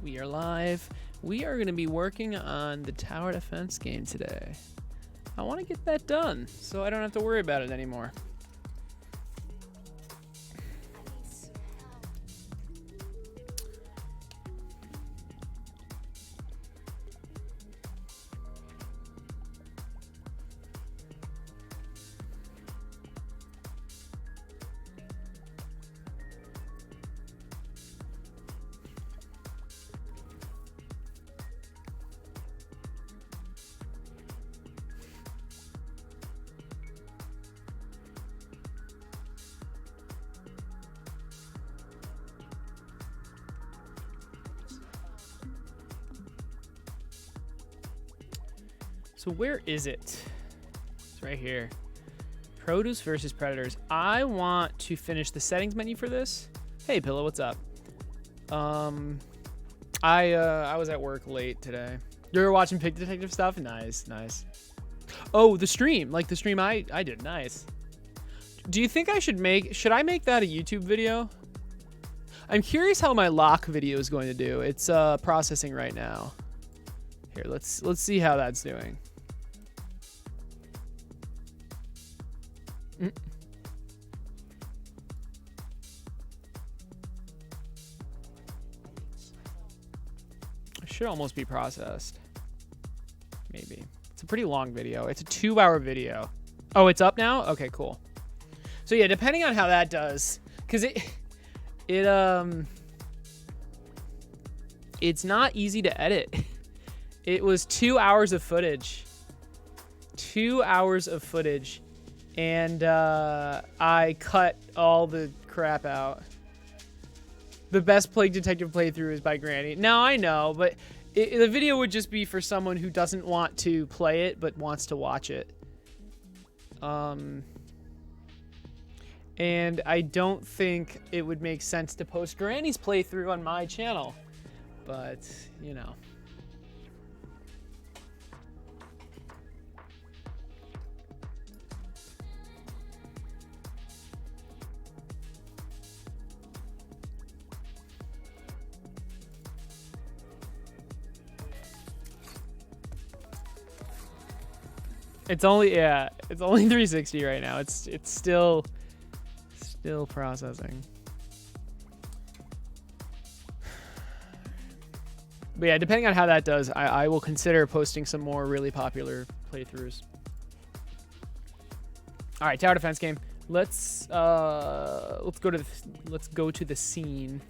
We are live. We are going to be working on the tower defense game today. I want to get that done so I don't have to worry about it anymore. So where is it? It's right here. Produce versus predators. I want to finish the settings menu for this. Hey, Pillow, what's up? I was at work late today. You were watching Pig Detective stuff? Nice, nice. Oh, the stream. Like the stream I did. Nice. Do you think I should make that a YouTube video? I'm curious how my lock video is going to do. It's processing right now. Here, let's see how that's doing. It should almost be processed. Maybe. It's a pretty long video. It's a 2-hour video. Oh, it's up now? Okay, cool. So yeah, depending on how that does, because it's not easy to edit. It was 2 hours of footage. 2 hours of footage. And I cut all the crap out. The best Plague Detective playthrough is by Granny. Now, I know, but the video would just be for someone who doesn't want to play it, but wants to watch it. And I don't think it would make sense to post Granny's playthrough on my channel. But, you know. It's only 360 right now. It's still processing. But yeah, depending on how that does, I will consider posting some more really popular playthroughs. All right, tower defense game. Let's go to the scene.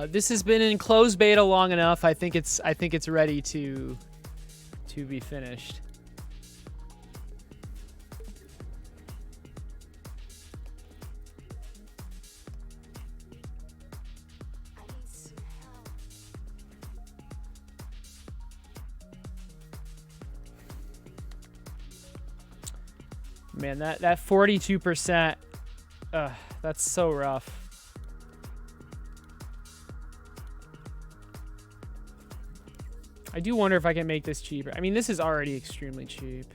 This has been in closed beta long enough. I think it's ready to be finished. Man, that 42%, that's so rough. I do wonder if I can make this cheaper. I mean, this is already extremely cheap.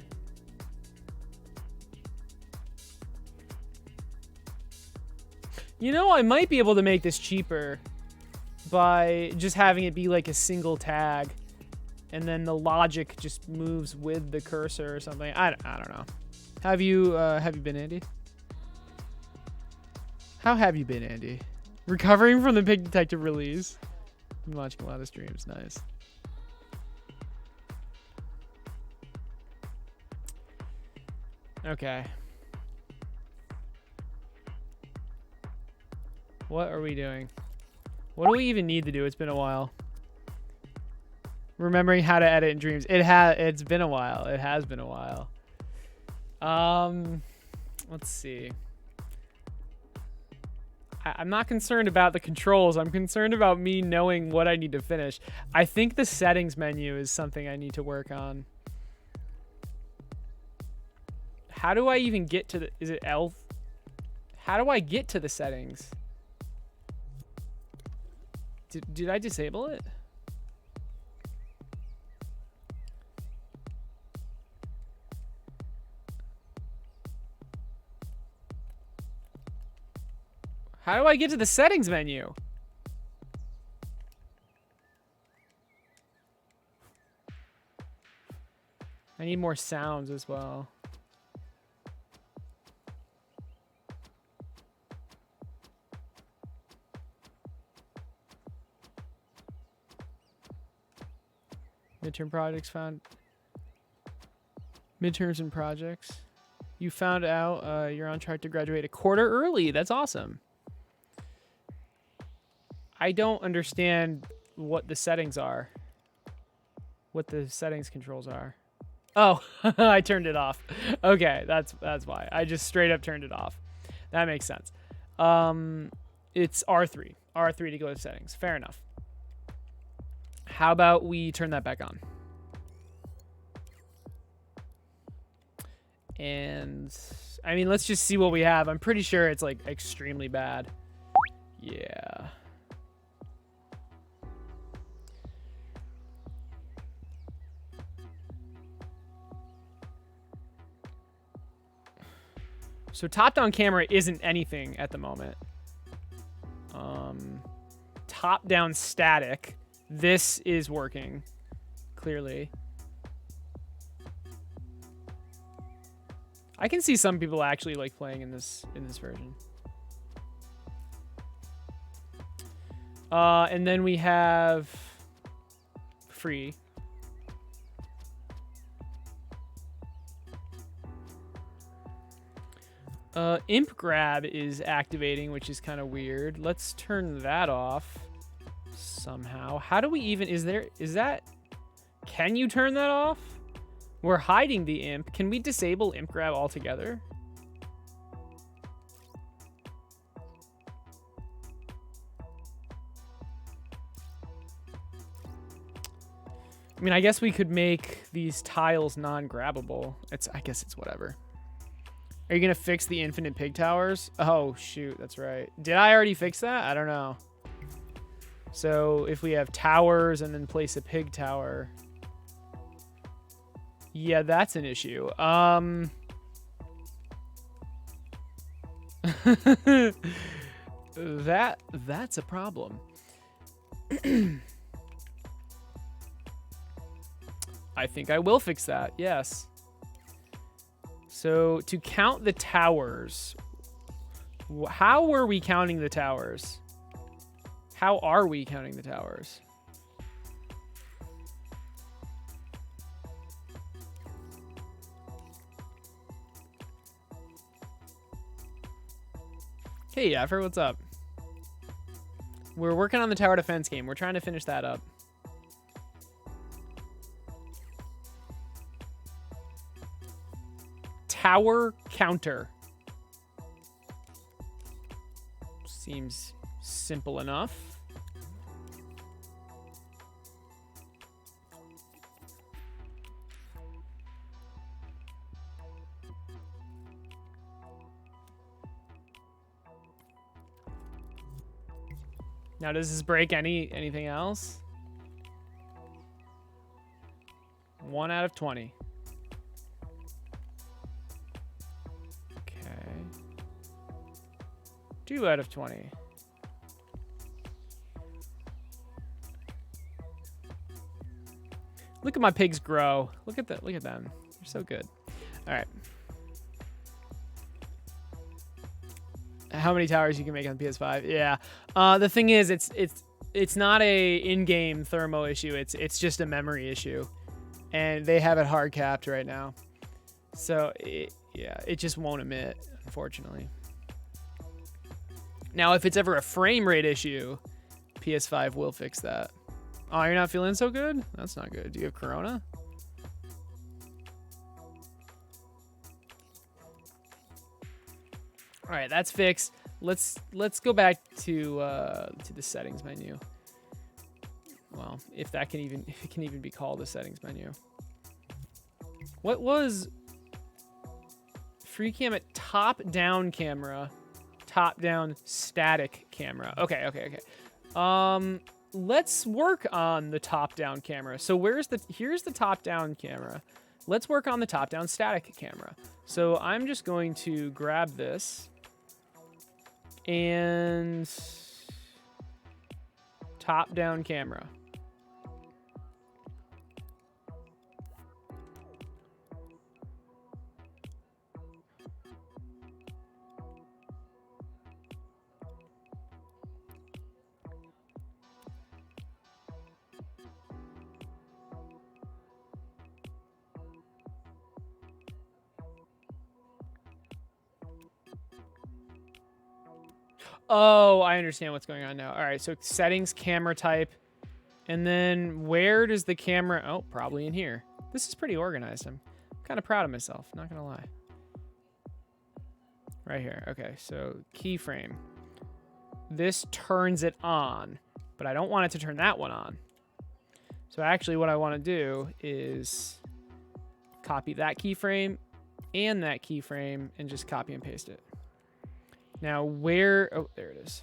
You know, I might be able to make this cheaper by just having it be like a single tag, and then the logic just moves with the cursor or something. I don't know. Have you been, Andy? How have you been, Andy? Recovering from the Pig Detective release. I'm watching a lot of streams. Nice. Okay. What are we doing? What do we even need to do? It's been a while. Remembering how to edit in dreams. It's been a while. It has been a while. Let's see. I'm not concerned about the controls. I'm concerned about me knowing what I need to finish. I think the settings menu is something I need to work on. How do I even get to the... Is it L? How do I get to the settings? Did I disable it? How do I get to the settings menu? I need more sounds as well. Midterm projects found. Midterms and projects. You found out you're on track to graduate a quarter early. That's awesome. I don't understand what the settings are. What the settings controls are. Oh, I turned it off. Okay, that's why. I just straight up turned it off. That makes sense. It's R3. R3 to go to settings. Fair enough. How about we turn that back on? And I mean, let's just see what we have. I'm pretty sure it's like extremely bad. Yeah. So top-down camera isn't anything at the moment. Top-down static. This is working, clearly. I can see some people actually like playing in this version. And then we have free. Imp grab is activating, which is kind of weird. Let's turn that off somehow. How do we even, is that, can you turn that off? We're hiding the imp. Can we disable imp grab altogether? I mean, I guess we could make these tiles non-grabbable. I guess it's whatever. Are you going to fix the infinite pig towers? Oh, shoot. That's right. Did I already fix that? I don't know. So if we have towers and then place a pig tower. Yeah, that's an issue. That's a problem. I think I will fix that. Yes. So to count the towers, how were we counting the towers? How are we counting the towers? Hey, Yaffer, what's up? We're working on the tower defense game. We're trying to finish that up. Tower counter. Seems simple enough. Now, does this break anything else? 1 out of 20. Okay. 2 out of 20. Look at my pigs grow. Look at that. Look at them. They're so good. All right. How many towers you can make on PS5? Yeah. The thing is, it's not a in-game thermo issue. It's just a memory issue, and they have it hard capped right now. So it just won't emit, unfortunately. Now, if it's ever a frame rate issue, PS5 will fix that. Oh, you're not feeling so good? That's not good. Do you have Corona? All right, that's fixed. Let's go back to the settings menu. Well, if it can even be called a settings menu. What was free cam at top down camera, top down static camera? Okay. Let's work on the top down camera. So here's the top down camera. Let's work on the top down static camera. So I'm just going to grab this and top-down camera. Oh, I understand what's going on now. All right, so settings, camera type, and then where does the camera... Oh, probably in here. This is pretty organized. I'm kind of proud of myself, not going to lie. Right here. Okay, so keyframe. This turns it on, but I don't want it to turn that one on. So actually what I want to do is copy that keyframe and that keyframe and just copy and paste it. Now where, oh, there it is.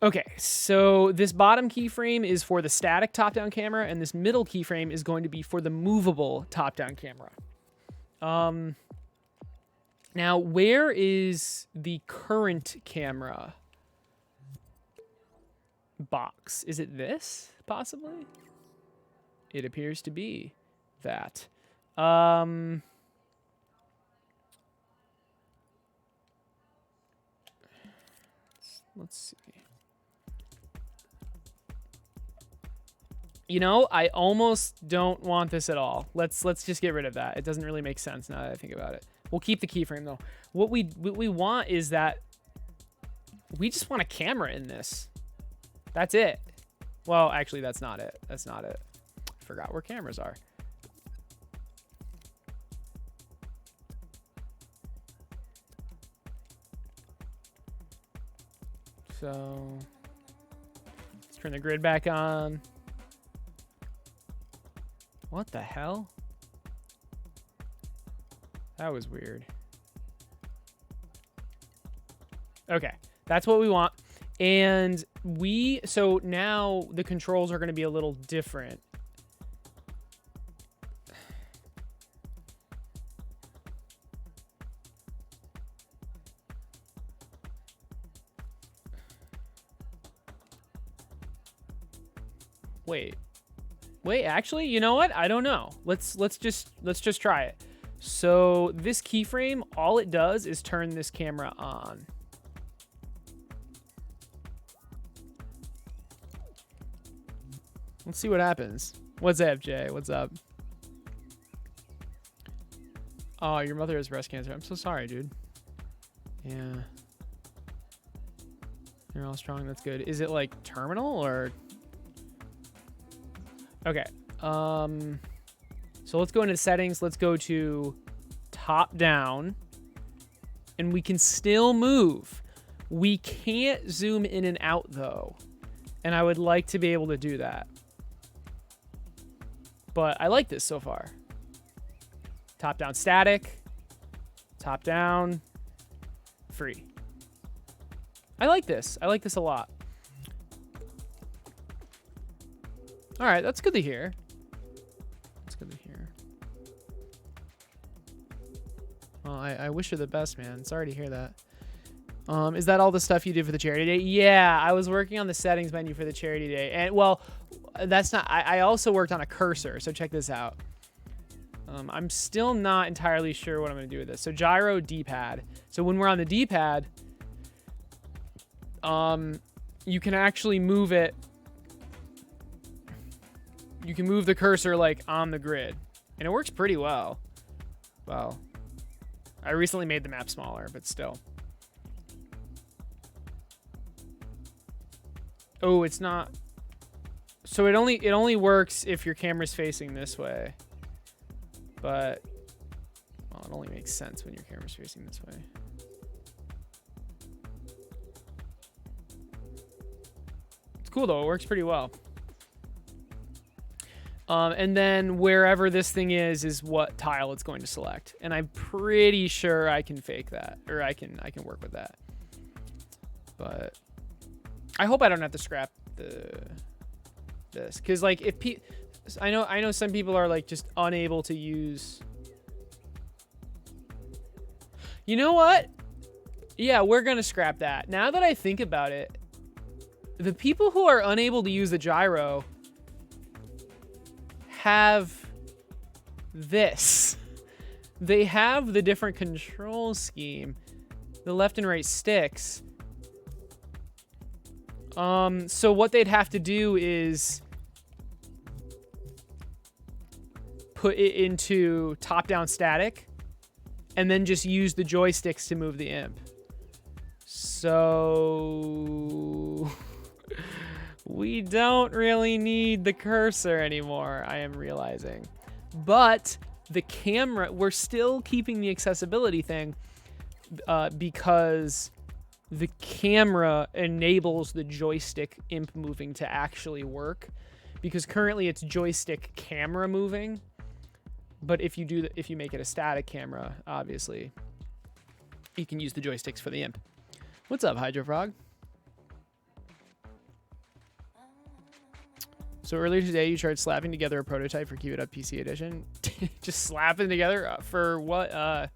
Okay, so this bottom keyframe is for the static top-down camera, and this middle keyframe is going to be for the movable top-down camera. Now where is the current camera box? Is it this, possibly? It appears to be that. Let's see. You know, I almost don't want this at all. Let's just get rid of that. It doesn't really make sense now that I think about it. We'll keep the keyframe though. What we want is that we just want a camera in this. That's it. Well, actually, that's not it. That's not it. I forgot where cameras are. So let's turn the grid back on. What the hell? That was weird. Okay, that's what we want. And so now the controls are going to be a little different. Wait, actually, you know what? I don't know. Let's just try it. So this keyframe, all it does is turn this camera on. Let's see what happens. What's up, Jay? What's up? Oh, your mother has breast cancer. I'm so sorry, dude. Yeah. You're all strong. That's good. Is it like terminal or... Okay. So let's go into settings. Let's go to top down. And we can still move. We can't zoom in and out though. And I would like to be able to do that. But I like this so far. Top down static. Top down. Free. I like this. I like this a lot. All right, that's good to hear. That's good to hear. Well, I wish her the best, man. Sorry to hear that. Is that all the stuff you did for the charity day? Yeah, I was working on the settings menu for the charity day. And, well, that's not... I also worked on a cursor, so check this out. I'm still not entirely sure what I'm going to do with this. So gyro D-pad. So when we're on the D-pad, you can actually move it. You can move the cursor like on the grid, and it works pretty well. Well, I recently made the map smaller, but still. Oh, it's not. So it only works if your camera's facing this way. But well, it only makes sense when your camera's facing this way. It's cool though. It works pretty well. And then wherever this thing is what tile it's going to select. And I'm pretty sure I can fake that, or I can work with that. But I hope I don't have to scrap this, because like if I know some people are like just unable to use. You know what? Yeah, we're going to scrap that. Now that I think about it, the people who are unable to use the gyro have this. They have the different control scheme, the left and right sticks. So what they'd have to do is put it into top-down static and then just use the joysticks to move the imp. So we don't really need the cursor anymore, I am realizing. But the camera, we're still keeping the accessibility thing because the camera enables the joystick imp moving to actually work. Because currently it's joystick camera moving. But if you make it a static camera, obviously, you can use the joysticks for the imp. What's up, Hydro Frog? So earlier today, you tried slapping together a prototype for Keep It Up PC Edition. Just slapping together for what?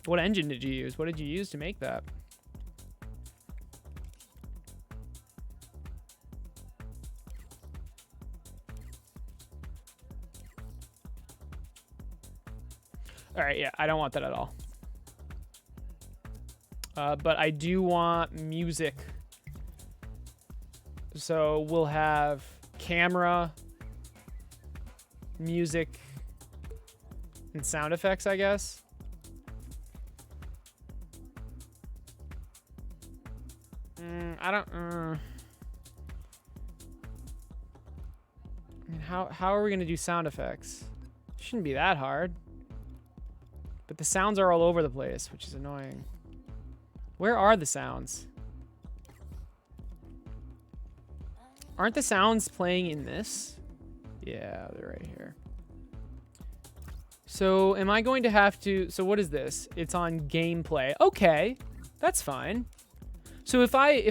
What engine did you use? What did you use to make that? All right, yeah, I don't want that at all. But I do want music. So we'll have camera, music, and sound effects, I guess. I don't... I mean, how are we going to do sound effects? Shouldn't be that hard. But the sounds are all over the place, which is annoying. Where are the sounds? Aren't the sounds playing in this? Yeah, they're right here. So am I going to have to... So what is this? It's on gameplay. Okay, that's fine. So if I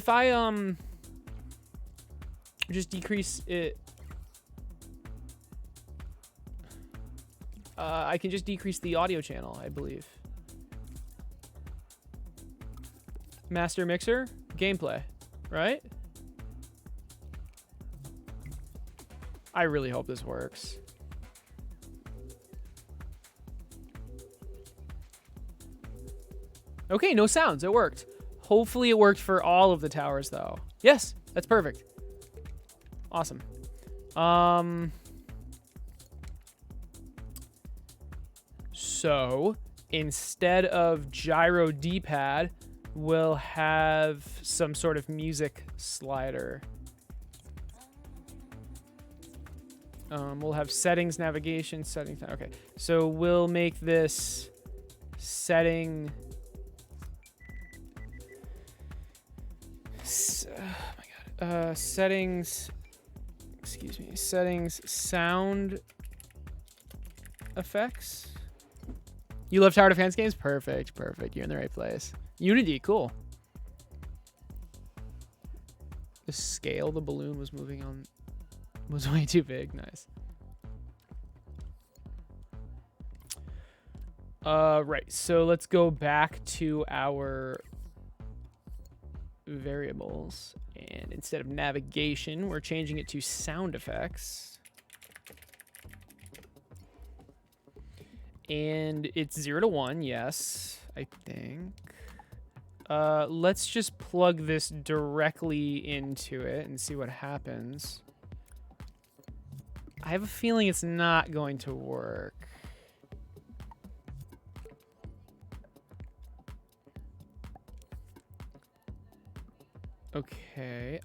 just decrease it... I can just decrease the audio channel, I believe. Master mixer, gameplay, right? I really hope this works. Okay, no sounds, it worked. Hopefully it worked for all of the towers though. Yes, that's perfect. Awesome. So instead of gyro D-pad, we'll have some sort of music slider. We'll have settings, navigation, settings. Okay, so we'll make this setting. Oh my god. Settings. Excuse me. Settings, sound effects. You love Tower Defense games? Perfect, perfect. You're in the right place. Unity, cool. The scale the balloon was moving on was way too big. Nice. Right. So let's go back to our variables. And instead of navigation, we're changing it to sound effects. And it's 0 to 1, yes, I think. Let's just plug this directly into it and see what happens. I have a feeling it's not going to work. Okay.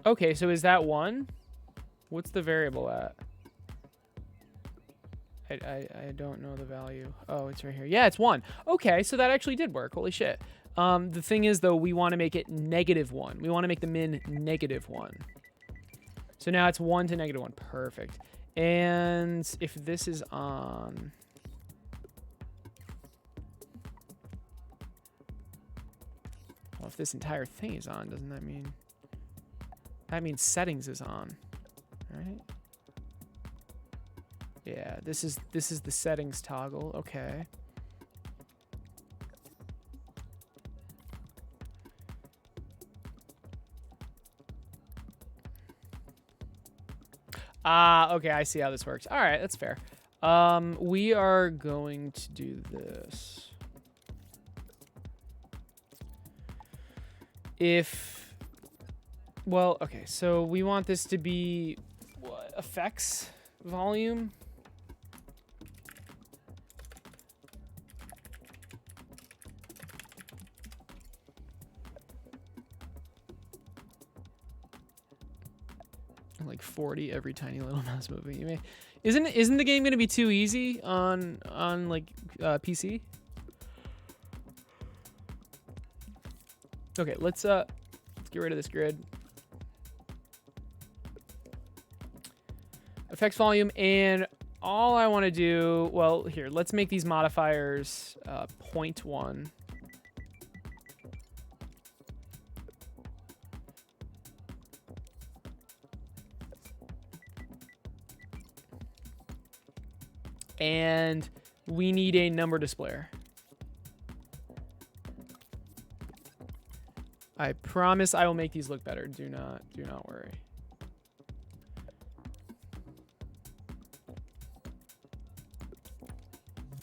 Okay, so is that 1? What's the variable at? I don't know the value. Oh, it's right here. Yeah, it's 1. Okay, so that actually did work. Holy shit. The thing is, though, we want to make it -1. We want to make the min -1. So now it's 1 to -1. Perfect. And if this is on... Well, if this entire thing is on, doesn't that mean... That means settings is on, right? Yeah, this is the settings toggle. Okay. Ah, okay, I see how this works. All right, that's fair. We are going to do this. Well, okay, so we want this to be what? Effects volume. Like 40 every tiny little mouse moving. You may, isn't the game going to be too easy on like PC? Okay, let's get rid of this grid. Effects volume, and all I want to do, well, here, let's make these modifiers 0.1. And we need a number displayer. I promise I will make these look better. Do not worry.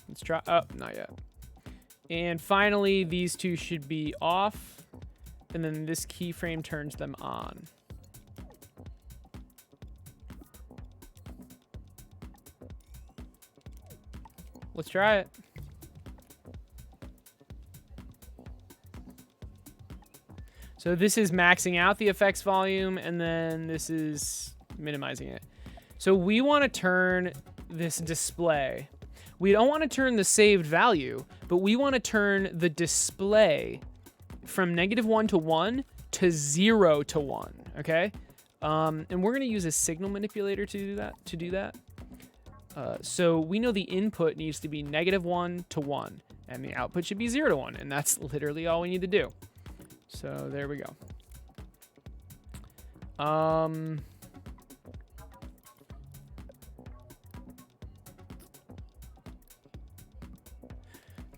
Let's try. Oh, not yet. And finally, these two should be off, and then this keyframe turns them on. Let's try it. So this is maxing out the effects volume, and then this is minimizing it. So we want to turn this display. We don't want to turn the saved value, but we want to turn the display from -1 to 1 to 0 to 1, okay? And we're going to use a signal manipulator to do that. So we know the input needs to be -1 to 1, and the output should be 0 to 1, and that's literally all we need to do. So there we go.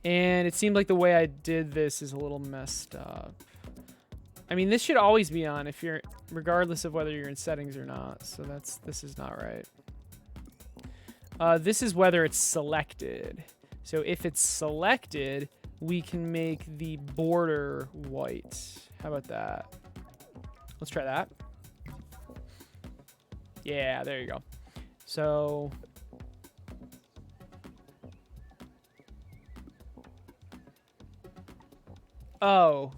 And it seemed like the way I did this is a little messed up. I mean, this should always be on if you're, regardless of whether you're in settings or not. So this is not right. This is whether it's selected. So if it's selected, we can make the border white. How about that? Let's try that. Yeah, there you go. So oh.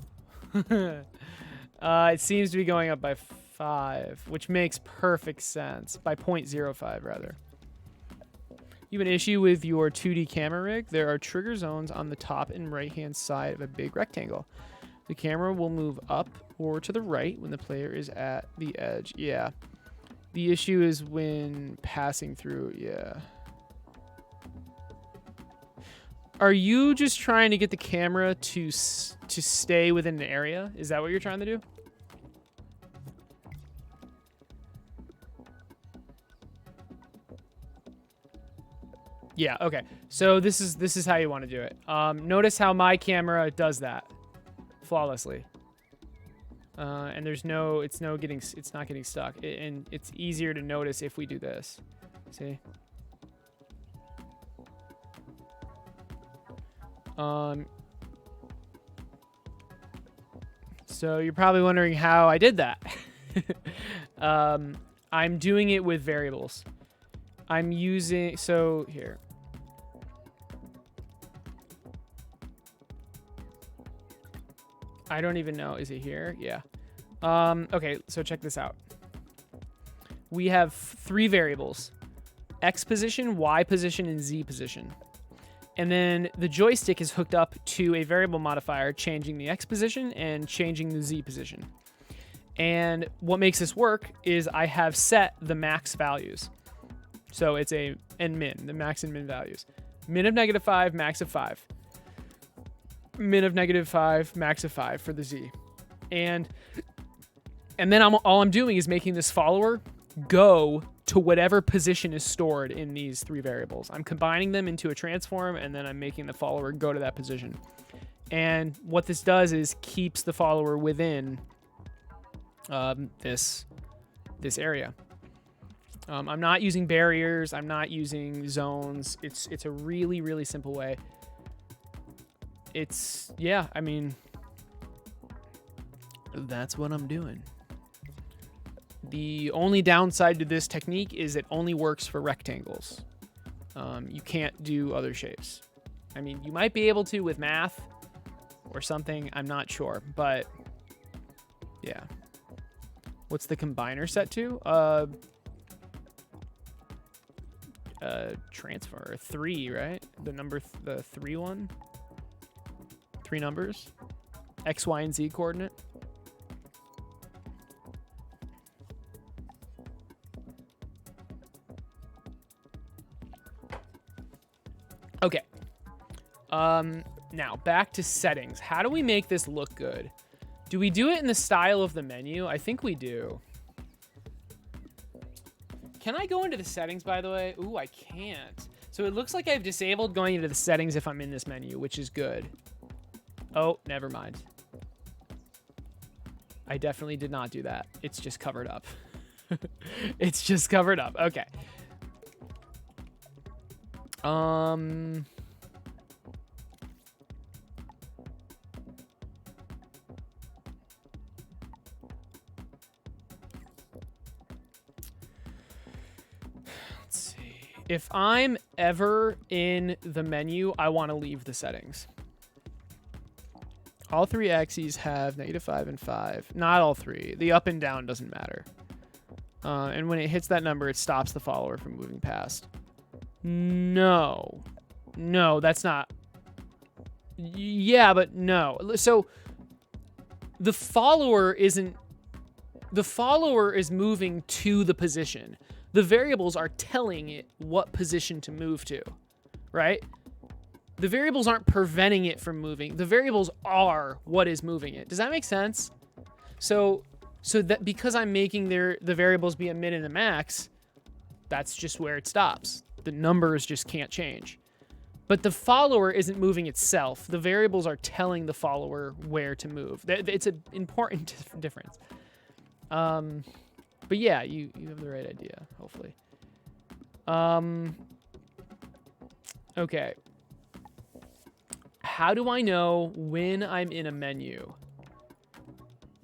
It seems to be going up by 5, which makes perfect sense. By 0.05 rather. You have an issue with your 2D camera rig? There are trigger zones on the top and right-hand side of a big rectangle. The camera will move up or to the right when the player is at the edge. Yeah. The issue is when passing through. Yeah. Are you just trying to get the camera to stay within an area? Is that what you're trying to do? Yeah, okay. So this is how you want to do it. Notice how my camera does that flawlessly. And there's no, it's not getting stuck. And it's easier to notice if we do this. See? So you're probably wondering how I did that. I'm doing it with variables. I'm using, so here. I don't even know. Is it here? Yeah. Okay, so check this out. We have 3 variables: X position, Y position, and Z position. And then the joystick is hooked up to a variable modifier, changing the X position and changing the Z position. And what makes this work is I have set the max values. So it's a and min, the max and min values. Min of -5, max of 5. Min of -5, max of 5 for the Z. And then all I'm doing is making this follower go to whatever position is stored in these 3 variables. I'm combining them into a transform, and then I'm making the follower go to that position. And what this does is keeps the follower within this area. I'm not using barriers. I'm not using zones. It's a really, really simple way. Yeah, I mean, that's what I'm doing. The only downside to this technique is it only works for rectangles. You can't do other shapes. I mean, you might be able to with math or something. I'm not sure, but yeah. What's the combiner set to? Transfer 3, right? The 3 one. 3 numbers. X, Y, and Z coordinate. Okay. Now back to settings. How do we make this look good? Do we do it in the style of the menu? I think we do. Can I go into the settings, by the way? Ooh, I can't. So it looks like I've disabled going into the settings if I'm in this menu, which is good. Oh, never mind. I definitely did not do that. It's just covered up. It's just covered up. Okay. Let's see. If I'm ever in the menu, I want to leave the settings. All 3 axes have -5 and 5. Not all 3. The up and down doesn't matter. And when it hits that number, it stops the follower from moving past. No, that's not. Yeah, but no. So the follower is moving to the position. The variables are telling it what position to move to, right? The variables aren't preventing it from moving. The variables are what is moving it. Does that make sense? So that because I'm making the variables be a min and a max, that's just where it stops. The numbers just can't change. But the follower isn't moving itself. The variables are telling the follower where to move. It's an important difference. But yeah, you have the right idea, hopefully. Okay. How do I know when I'm in a menu?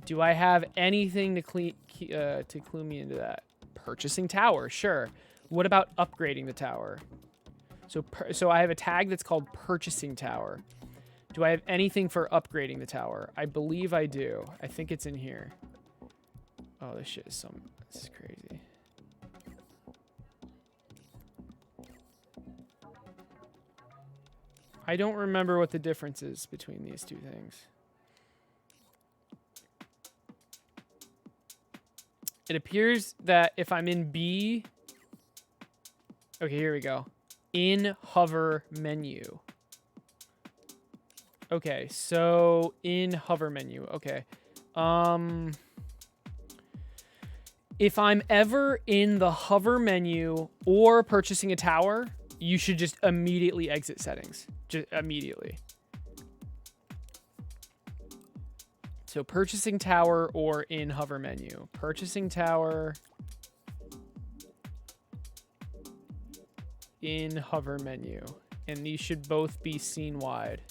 Do I have anything to clue me into that? Purchasing tower, sure. What about upgrading the tower? So I have a tag that's called purchasing tower. Do I have anything for upgrading the tower? I believe I do. I think it's in here. Oh, this shit is this is crazy. I don't remember what the difference is between these two things. It appears that if I'm in B... Okay, here we go. In hover menu. Okay, so in hover menu. Okay. If I'm ever in the hover menu or purchasing a tower, you should just immediately exit settings. Just immediately. So purchasing tower or in hover menu. Purchasing tower. In hover menu. And these should both be scene wide.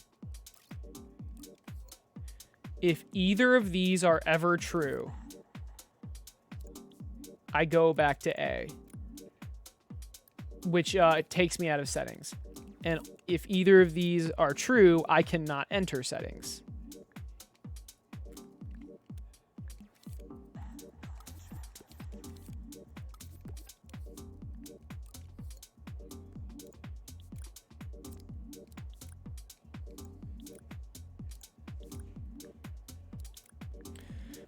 If either of these are ever true, I go back to A, which takes me out of settings. And if either of these are true, I cannot enter settings.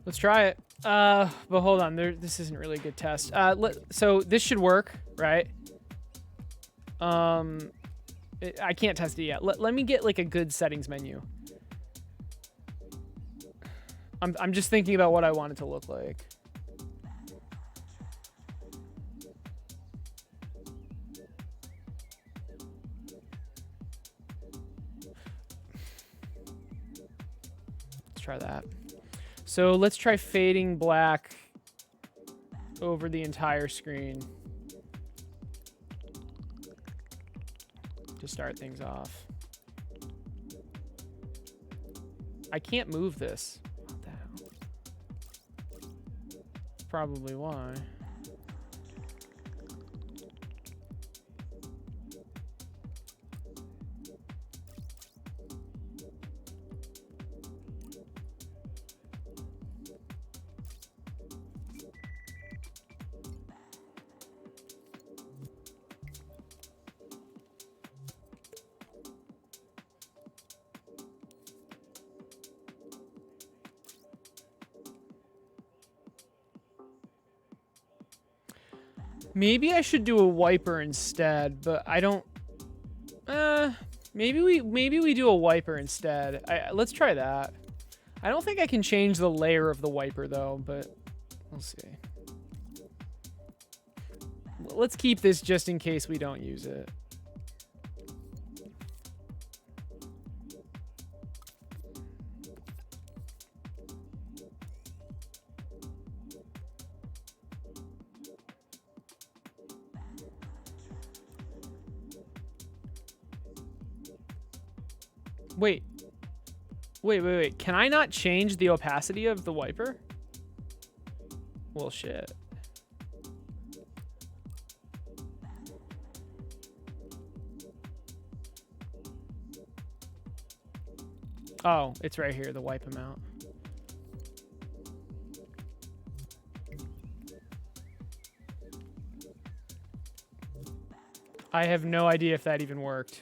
Let's try it. But hold on. This isn't really a good test. So this should work, right? I can't test it yet. Let me get like a good settings menu. I'm just thinking about what I want it to look like. try that. So let's try fading black over the entire screen to start things off. I can't move this. What the hell? That's probably why. Maybe I should do a wiper instead, but I don't. Maybe we do a wiper instead. Let's try that. I don't think I can change the layer of the wiper though, but we'll see. Let's keep this just in case we don't use it. Wait. Can I not change the opacity of the wiper? Well, shit. Oh, it's right here, the wipe amount. I have no idea if that even worked.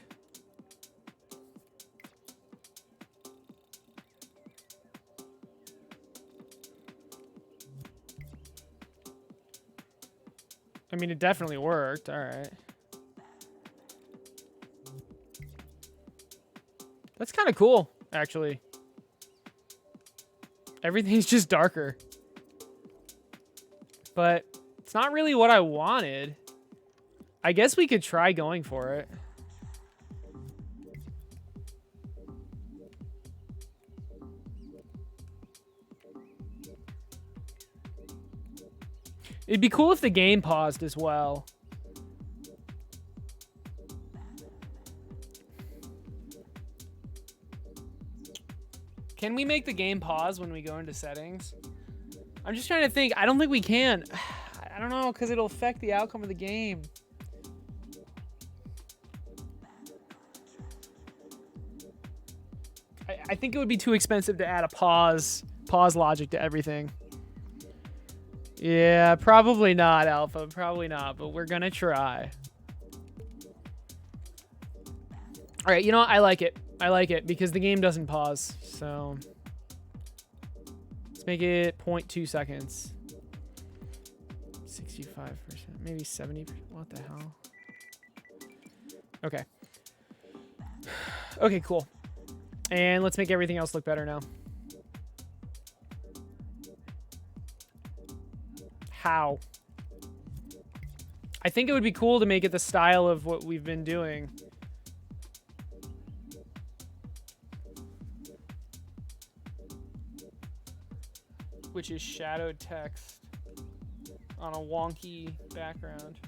I mean, it definitely worked. All right. That's kind of cool, actually. Everything's just darker. But it's not really what I wanted. I guess we could try going for it. It'd be cool if the game paused as well. Can we make the game pause when we go into settings? I'm just trying to think. I don't think we can. I don't know, because it'll affect the outcome of the game. I think it would be too expensive to add a pause logic to everything. Yeah, probably not, Alpha. Probably not, but we're gonna try. All right, you know what? I like it. I like it because the game doesn't pause. So let's make it 0.2 seconds. 65%, maybe 70%. What the hell? Okay. Okay, cool. And let's make everything else look better now. How? I think it would be cool to make it the style of what we've been doing. Which is shadowed text on a wonky background.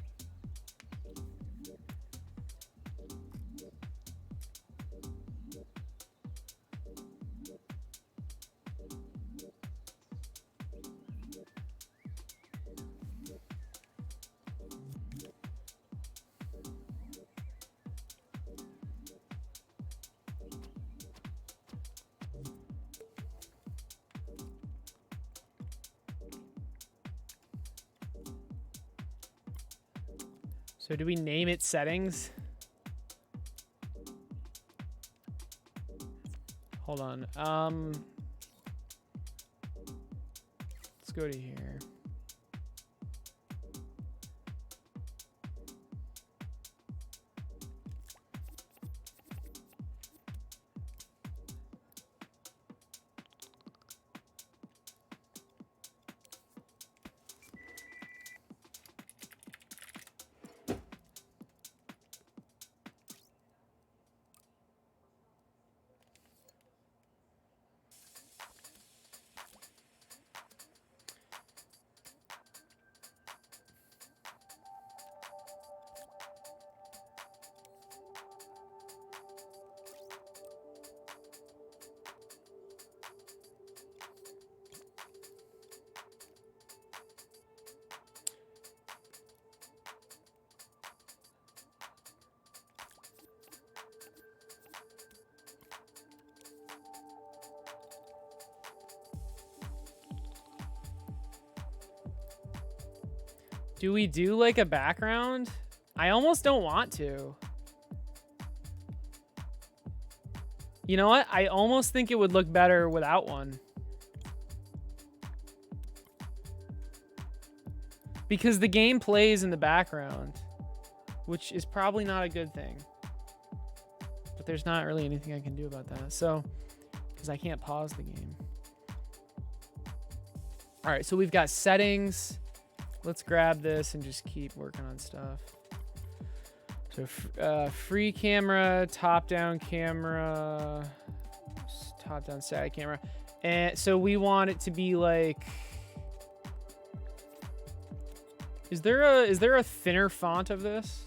So do we name it settings? Hold on. Let's go to here. Do we do like a background? I almost don't want to. You know what? I almost think it would look better without one. Because the game plays in the background, which is probably not a good thing. But there's not really anything I can do about that. So, because I can't pause the game. All right, so we've got settings. Let's grab this and just keep working on stuff. So free camera, top-down camera, top-down static camera. And so we want it to be like... Is there a thinner font of this?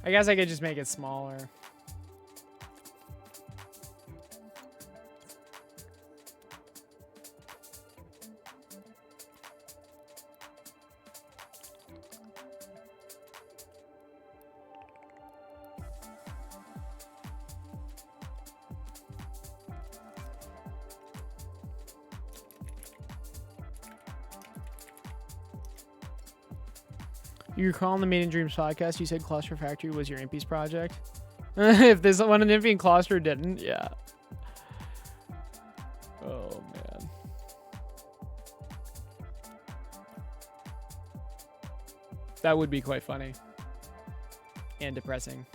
I guess I could just make it smaller. You recall in the Made in Dreams podcast, you said Cluster Factory was your Impies project. If this one an Impy and Cluster didn't, yeah. Oh man. That would be quite funny. And depressing.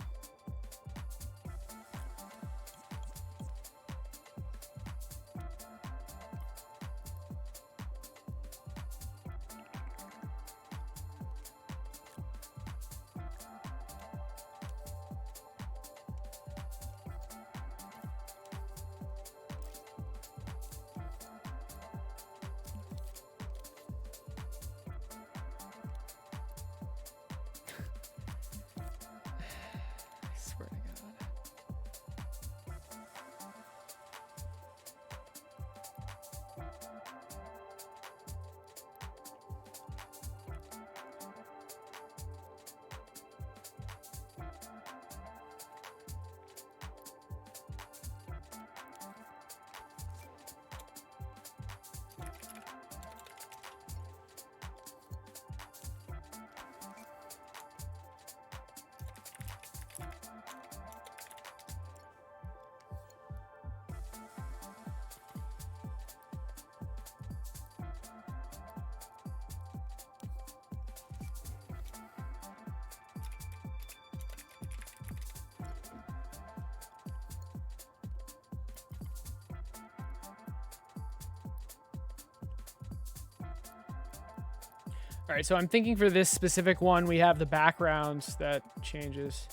All right, so I'm thinking for this specific one, we have the backgrounds that changes.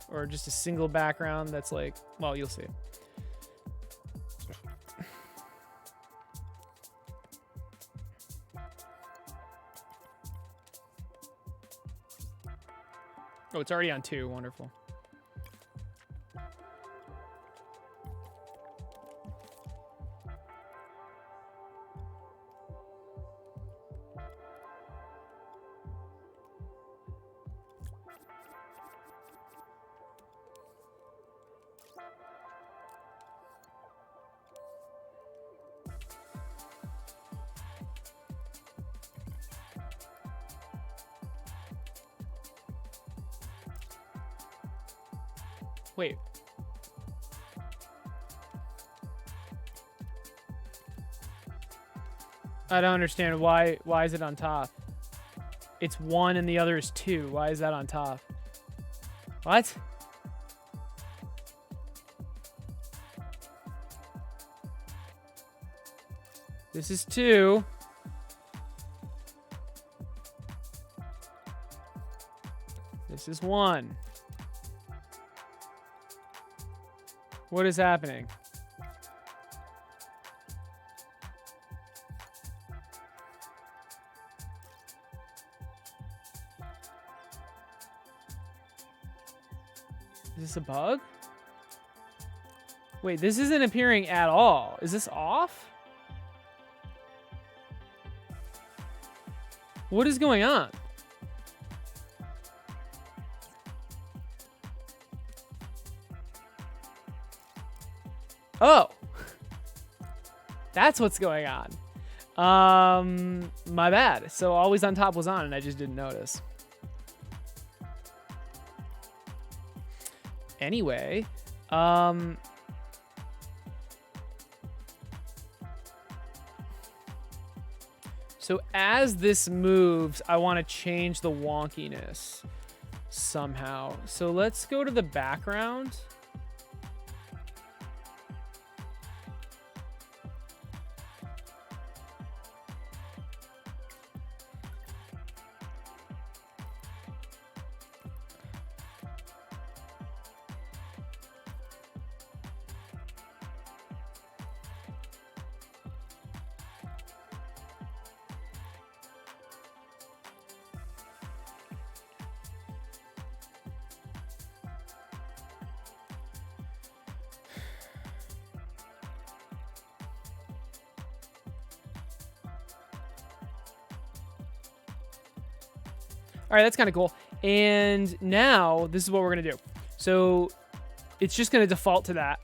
Or just a single background that's like, well, you'll see. Oh, it's already on 2. Wonderful. Wait. I don't understand why is it on top? It's 1 and the other is 2. Why is that on top? What? This is 2. This is 1. What is happening? Is this a bug? Wait, this isn't appearing at all. Is this off? What is going on? Oh. That's what's going on. My bad. So always on top was on and I just didn't notice. Anyway, so as this moves, I want to change the wonkiness somehow. So let's go to the background. All right, that's kind of cool. And now this is what we're going to do. So it's just going to default to that.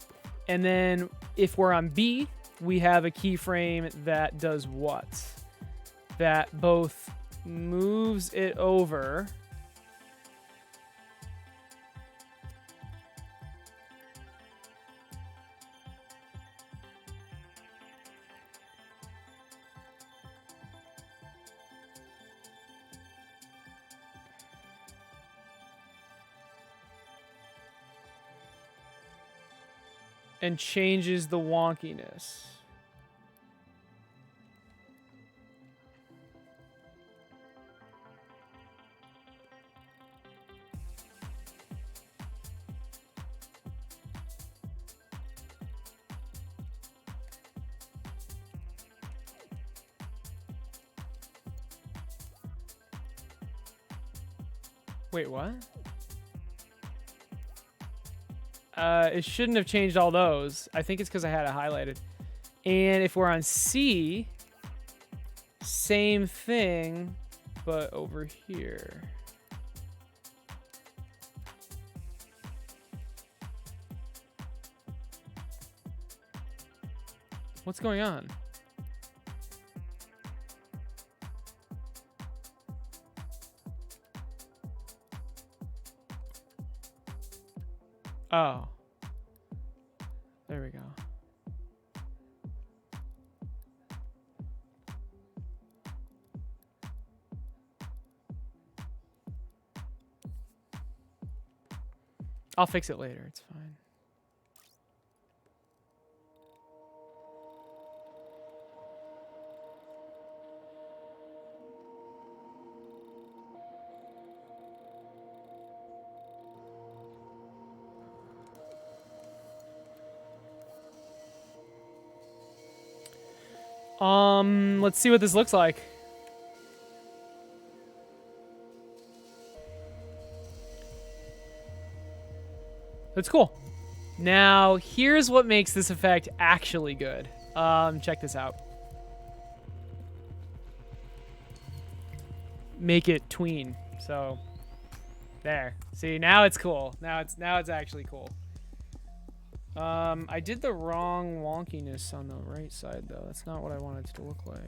And then if we're on B, we have a keyframe that does what? That both moves it over. And changes the wonkiness. Wait, what? It shouldn't have changed all those. I think it's because I had it highlighted. And if we're on C, same thing, but over here. What's going on? Oh. There we go. I'll fix it later. It's fine. Let's see what this looks like. That's cool. Now, here's what makes this effect actually good. Check this out. Make it tween. So, there. See, now it's cool. Now it's actually cool. I did the wrong wonkiness on the right side, though. That's not what I wanted it to look like.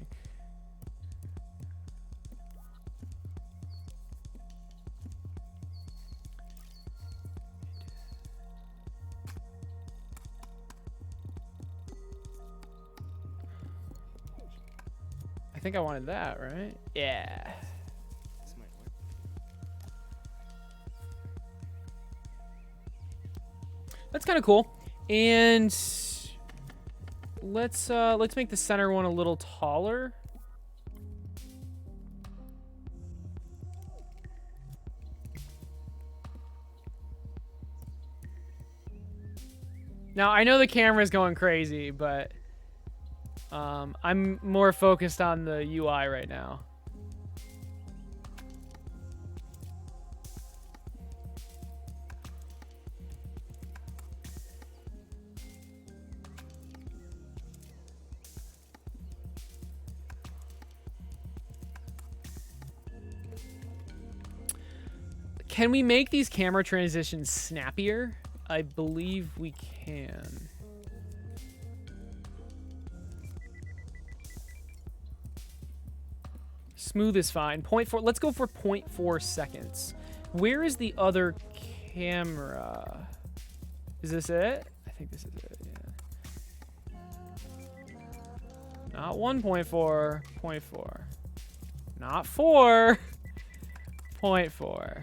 I think I wanted that, right? Yeah. That's kind of cool. And let's make the center one a little taller. Now, I know the camera's going crazy, but I'm more focused on the UI right now. Can we make these camera transitions snappier? I believe we can. Smooth is fine. 0.4. Let's go for 0.4 seconds. Where is the other camera? Is this it? I think this is it, yeah. Not 1.4. 0.4. Not 4. 0.4.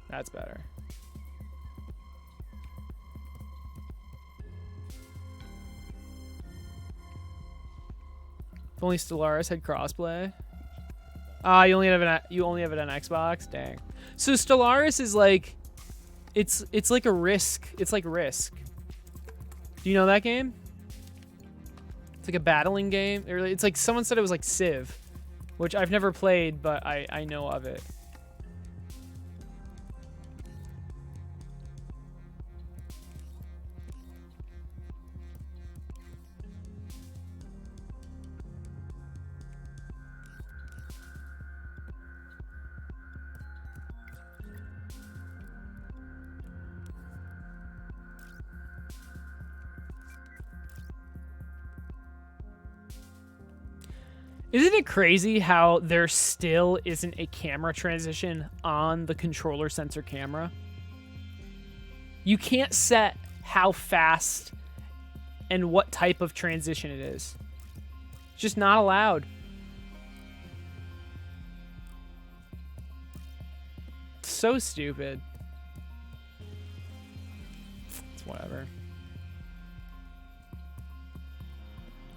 That's better. If only Stellaris had crossplay. Ah, you only have it on Xbox. Dang. So Stellaris is like, it's like a Risk. It's like Risk. Do you know that game? It's like a battling game. It's like someone said it was like Civ, which I've never played, but I know of it. Isn't it crazy how there still isn't a camera transition on the controller sensor camera? You can't set how fast and what type of transition it is. It's just not allowed. It's so stupid. It's whatever.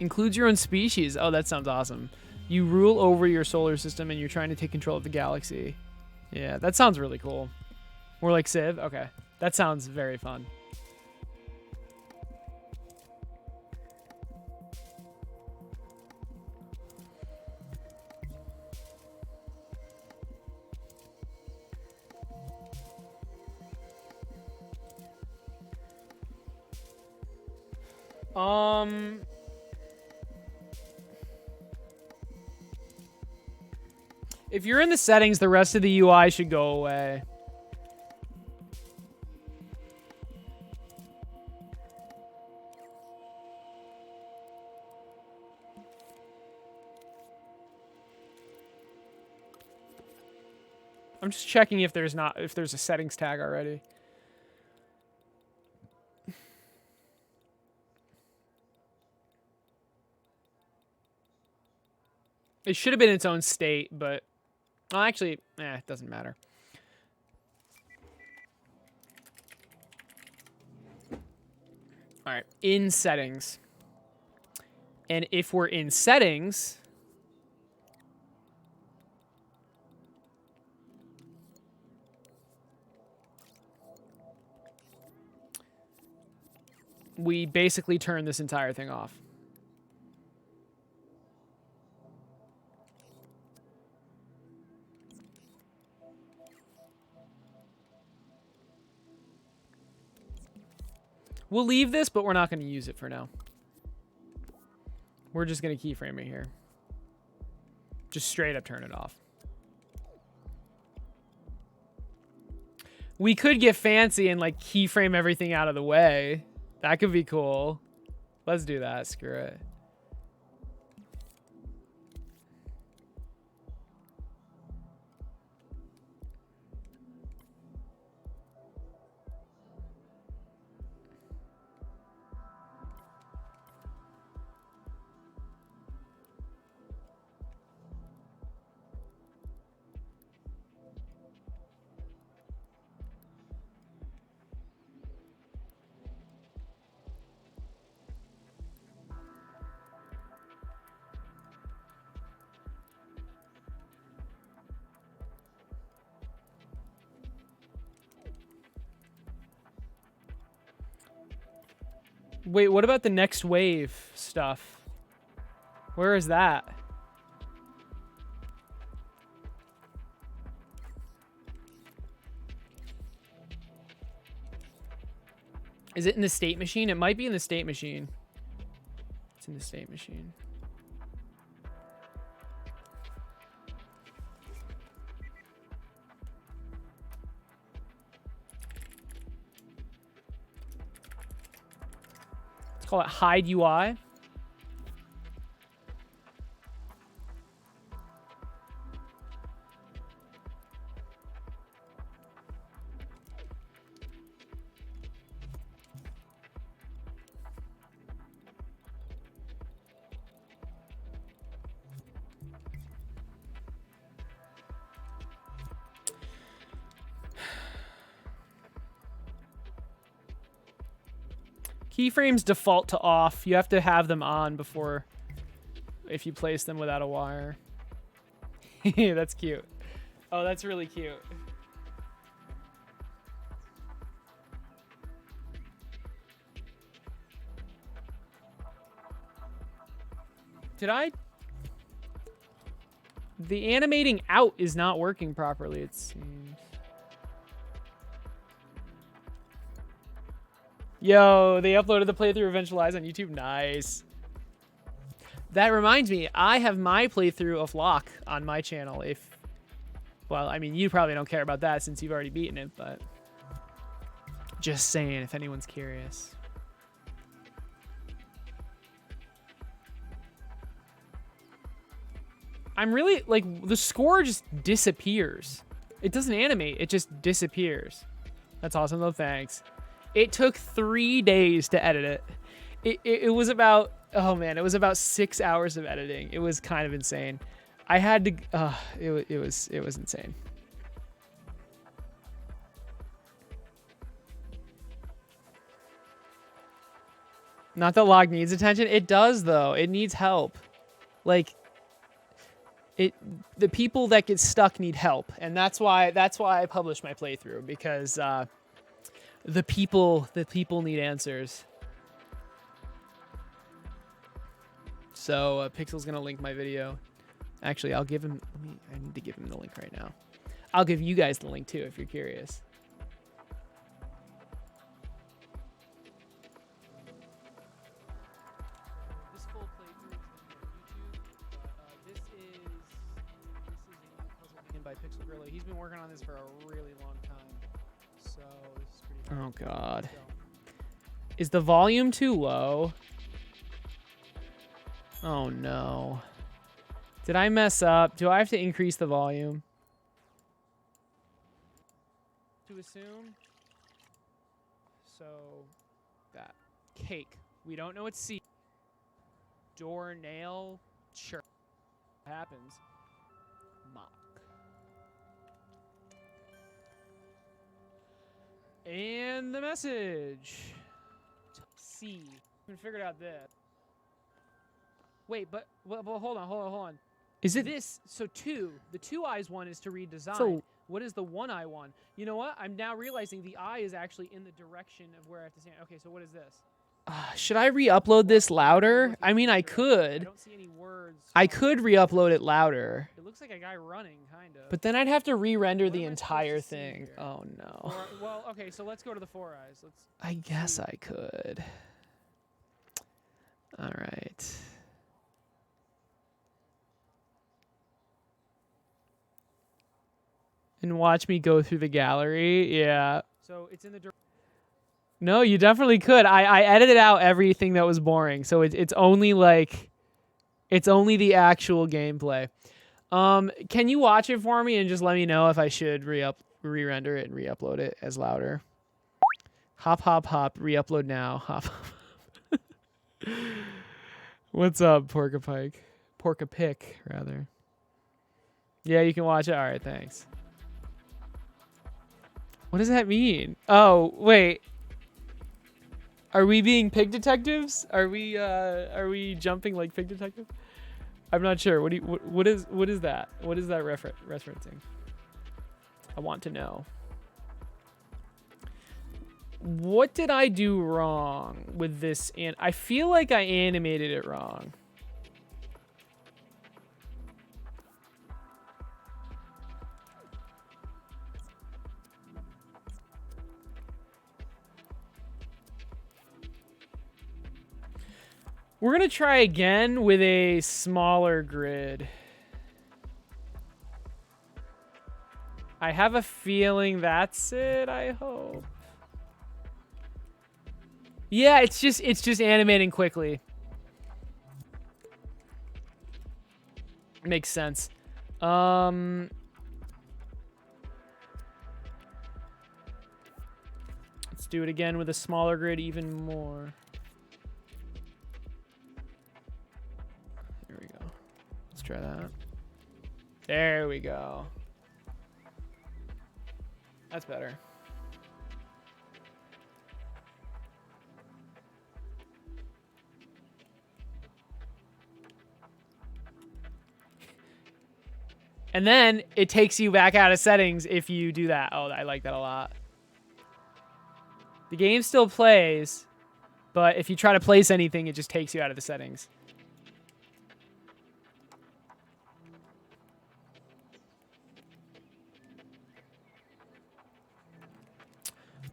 Includes your own species. Oh, that sounds awesome. You rule over your solar system and you're trying to take control of the galaxy. Yeah, that sounds really cool. More like Civ? Okay. That sounds very fun. If you're in the settings, the rest of the UI should go away. I'm just checking if there's a settings tag already. It should have been its own state, but well, actually, it doesn't matter. All right, in settings. And if we're in settings, we basically turn this entire thing off. We'll leave this, but we're not going to use it for now. We're just going to keyframe it here. Just straight up turn it off. We could get fancy and like keyframe everything out of the way. That could be cool. Let's do that. Screw it. Wait, what about the next wave stuff? Where is that? Is it in the state machine? It might be in the state machine. It's in the state machine. Call it hide UI. Keyframes default to off. You have to have them on before if you place them without a wire. That's cute. Oh, that's really cute. Did I? The animating out is not working properly, it seems. Yo, they uploaded the playthrough Eventualize on YouTube. Nice. That reminds me, I have my playthrough of Locke on my channel. Well, I mean, you probably don't care about that since you've already beaten it, but just saying if anyone's curious. I'm really, like, the score just disappears. It doesn't animate, it just disappears. That's awesome, though, thanks. It took 3 days to edit it. It was about, oh man, it was about 6 hours of editing. It was kind of insane. I had to, it was insane. Not that Log needs attention. It does, though. It needs help. Like, the people that get stuck need help, and that's why I published my playthrough, because the people need answers. So Pixel's gonna link my video. Actually, I'll give him. I need to give him the link right now. I'll give you guys the link too if you're curious. This full playthrough is on YouTube. This is a puzzle being by Pixel Gorilla. He's been working on this for a really long time. So this is pretty fun. Oh god. Is the volume too low? Oh no. Did I mess up? Do I have to increase the volume? To assume. So that cake. We don't know it's C. Door nail. Sure. Happens. Mock. And the message. C. We figured out this. Wait, but hold on. Is it this? So the two eyes one is to read design. So what is the one eye one? You know what? I'm now realizing the eye is actually in the direction of where I have to stand. Okay, so what is this? Should I re-upload this louder? I mean, I could. I don't see any words. I could re-upload it louder. It looks like a guy running, kind of. But then I'd have to re-render the entire thing. Oh no. Well, okay, so let's go to the four eyes. I guess I could. All right. And watch me go through the gallery. Yeah. So it's in the. No, you definitely could. I edited out everything that was boring, so it's only like, it's only the actual gameplay. Can you watch it for me and just let me know if I should re-render it and re-upload it as louder? Hop, hop, hop. Re-upload now. Hop. What's up, Porcapike? Porcapic, rather. Yeah, you can watch it. All right, thanks. What does that mean? Oh, wait. Are we being pig detectives? Are we jumping like pig detective? I'm not sure. What is that? What is that referencing? I want to know. What did I do wrong with this? And I feel like I animated it wrong. We're going to try again with a smaller grid. I have a feeling that's it, I hope. Yeah, it's just animating quickly. Makes sense. Let's do it again with a smaller grid even more. There we go. Let's try that. There we go. That's better. And then it takes you back out of settings if you do that. Oh, I like that a lot. The game still plays, but if you try to place anything, it just takes you out of the settings.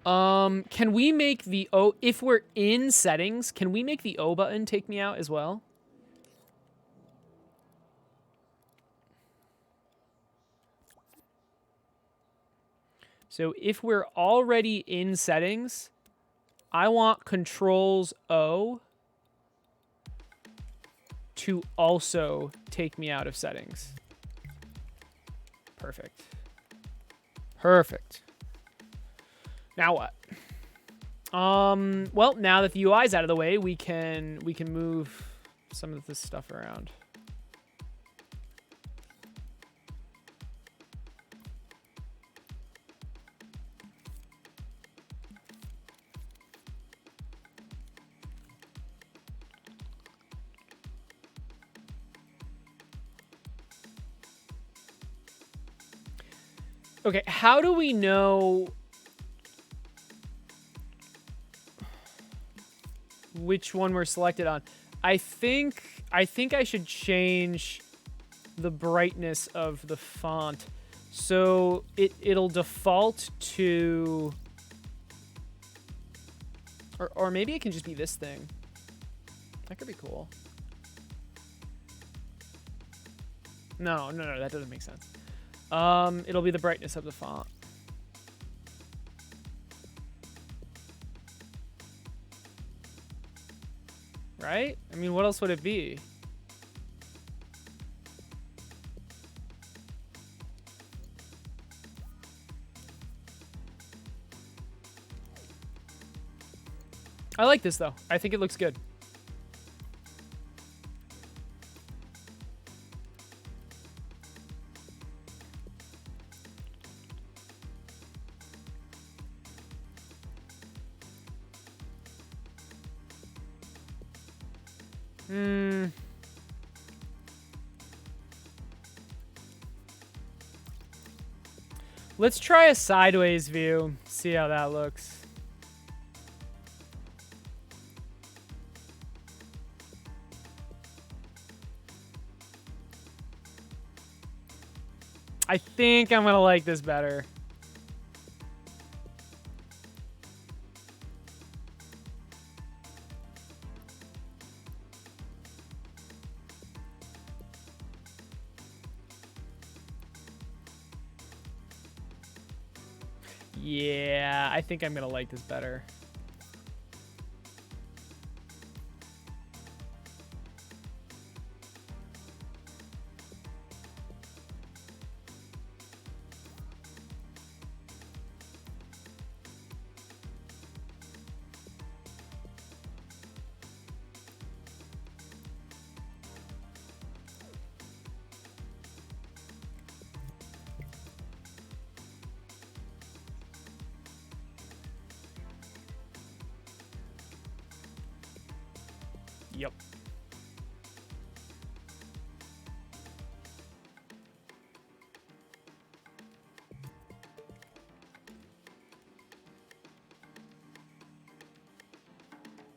Can we make the O, if we're in settings, can we make the O button take me out as well? So if we're already in settings, I want Controls O to also take me out of settings. Perfect. Perfect. Now what? Well, now that the UI's out of the way, we can move some of this stuff around. Okay, how do we know which one we're selected on? I think I should change the brightness of the font. So it'll default to, or maybe it can just be this thing. That could be cool. No, that doesn't make sense. It'll be the brightness of the font. Right? I mean, what else would it be? I like this, though. I think it looks good. Let's try a sideways view. See how that looks. I think I'm gonna like this better. Yeah, I think I'm gonna like this better. Yep.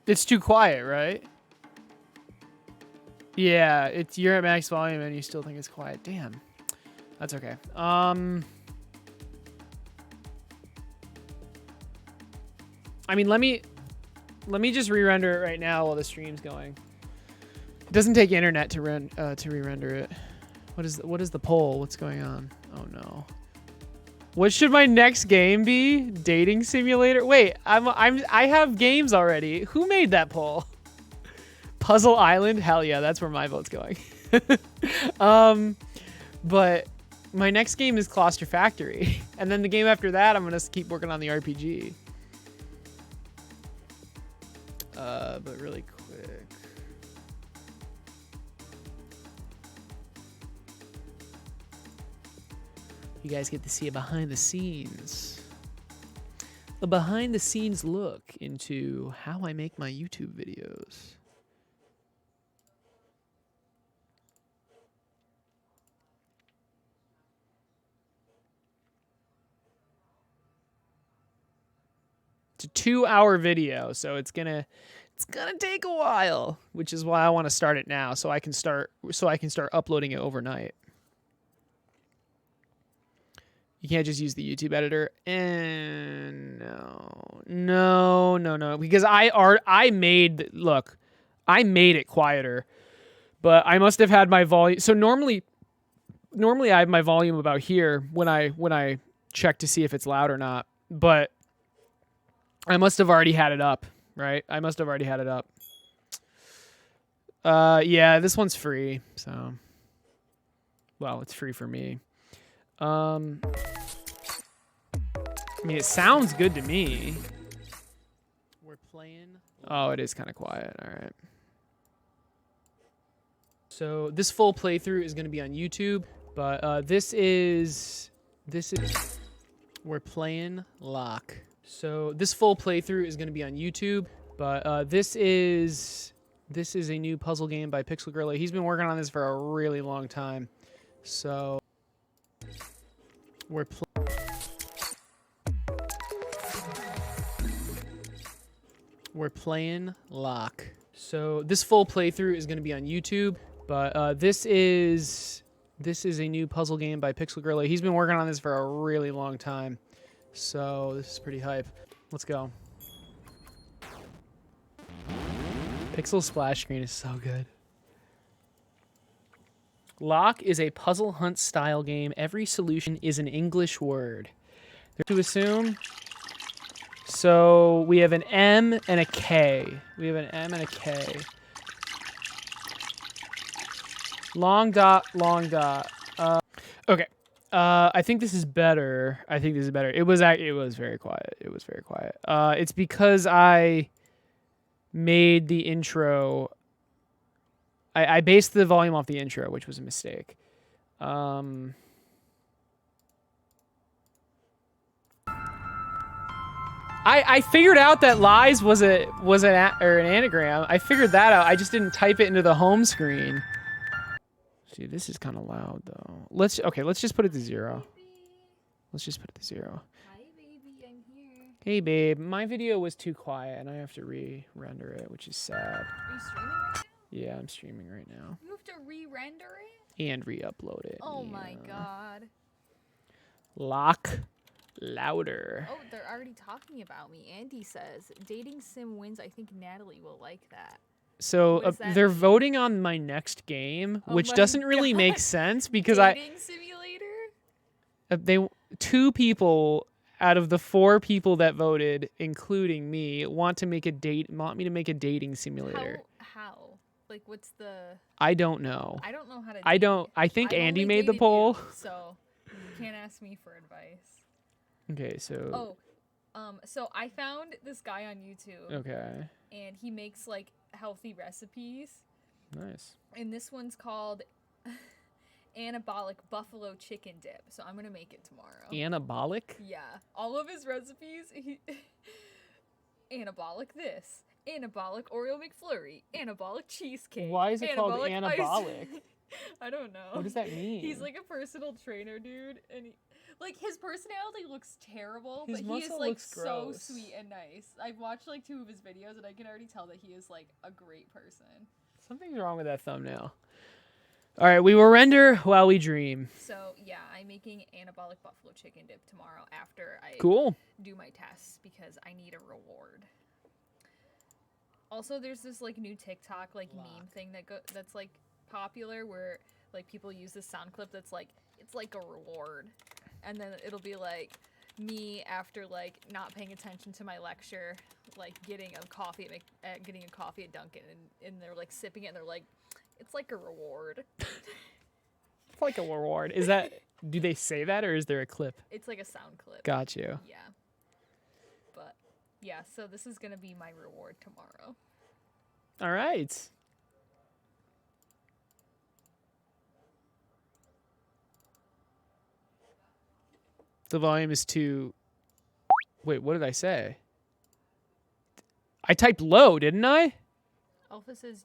It's too quiet, right? Yeah, you're at max volume and you still think it's quiet. Damn. That's okay. I mean, let me just re-render it right now while the stream's going. It doesn't take internet to re-render it. What is the poll? What's going on? Oh no. What should my next game be? Dating simulator? Wait, I have games already. Who made that poll? Puzzle Island? Hell yeah, that's where my vote's going. But my next game is Claustrofactory. And then the game after that, I'm gonna keep working on the RPG. But really quick. You guys get to see a behind the scenes. A behind the scenes look into how I make my YouTube videos. It's a 2-hour video, so it's gonna take a while, which is why I want to start it now, so I can start uploading it overnight. You can't just use the YouTube editor. And no, because I made it quieter, but I must have had my volume. So normally I have my volume about here when I check to see if it's loud or not, but I must have already had it up, right? I must have already had it up. Yeah, this one's free, so well, it's free for me. I mean, it sounds good to me. We're playing. Oh, it is kind of quiet. All right. So this full playthrough is going to be on YouTube, but this is we're playing Lock. So this full playthrough is going to be on YouTube, but this is a new puzzle game by Pixel Gorilla. He's been working on this for a really long time. So we're playing Lock. So this full playthrough is going to be on YouTube, but this is a new puzzle game by Pixel Gorilla. He's been working on this for a really long time. So this is pretty hype. Let's go. Pixel splash screen is so good. Lock is a puzzle hunt style game. Every solution is an English word. To assume. So we have an M and a K. We have an M and a K. Long dot, long dot. Okay. I think this is better. It was very quiet. It was very quiet. It's because I made the intro. I based the volume off the intro, which was a mistake. I figured out that lies was an anagram. I figured that out. I just didn't type it into the home screen. See, this is kind of loud though. Let's just put it to 0. Let's just put it to 0. Hi baby, I'm here. Hey babe, my video was too quiet and I have to re-render it, which is sad. Are you streaming right now? Yeah, I'm streaming right now. You have to re-render it? And re-upload it. Oh yeah. my god. Lock louder. Oh, they're already talking about me. Andy says, dating sim wins. I think Natalie will like that. So they're voting on my next game, which doesn't really make sense because dating simulator? 2 people out of the 4 people that voted, including me, want me to make a dating simulator. How? Like, what's the? I don't know. I don't know how to. I think Andy made the poll. So you can't ask me for advice. Okay, so. Oh, so I found this guy on YouTube. Okay. And he makes like healthy recipes. Nice. And this one's called anabolic buffalo chicken dip. So I'm gonna make it tomorrow. Anabolic? Yeah. All of his recipes, anabolic this, anabolic Oreo McFlurry, anabolic cheesecake. Why is it called anabolic? I don't know. What does that mean? He's like a personal trainer, dude, and like his personality looks terrible, His but he is muscle like looks so gross. sweet and nice. I've watched like 2 of his videos, and I can already tell that he is like a great person. Something's wrong with that thumbnail. All right, we will render while we dream. So yeah, I'm making anabolic buffalo chicken dip tomorrow after I do my tests because I need a reward. Also, there's this like new TikTok like meme thing that's like popular where like people use this sound clip that's like it's like a reward, and then it'll be like me after like not paying attention to my lecture, like getting a coffee at Dunkin', and they're like sipping it, and they're like, it's like a reward. It's like a reward. Is that? Do they say that, or is there a clip? It's like a sound clip. Got you. Yeah. But yeah, so this is gonna be my reward tomorrow. All right. The volume is too... Wait, what did I say? I typed low, didn't I? Alpha says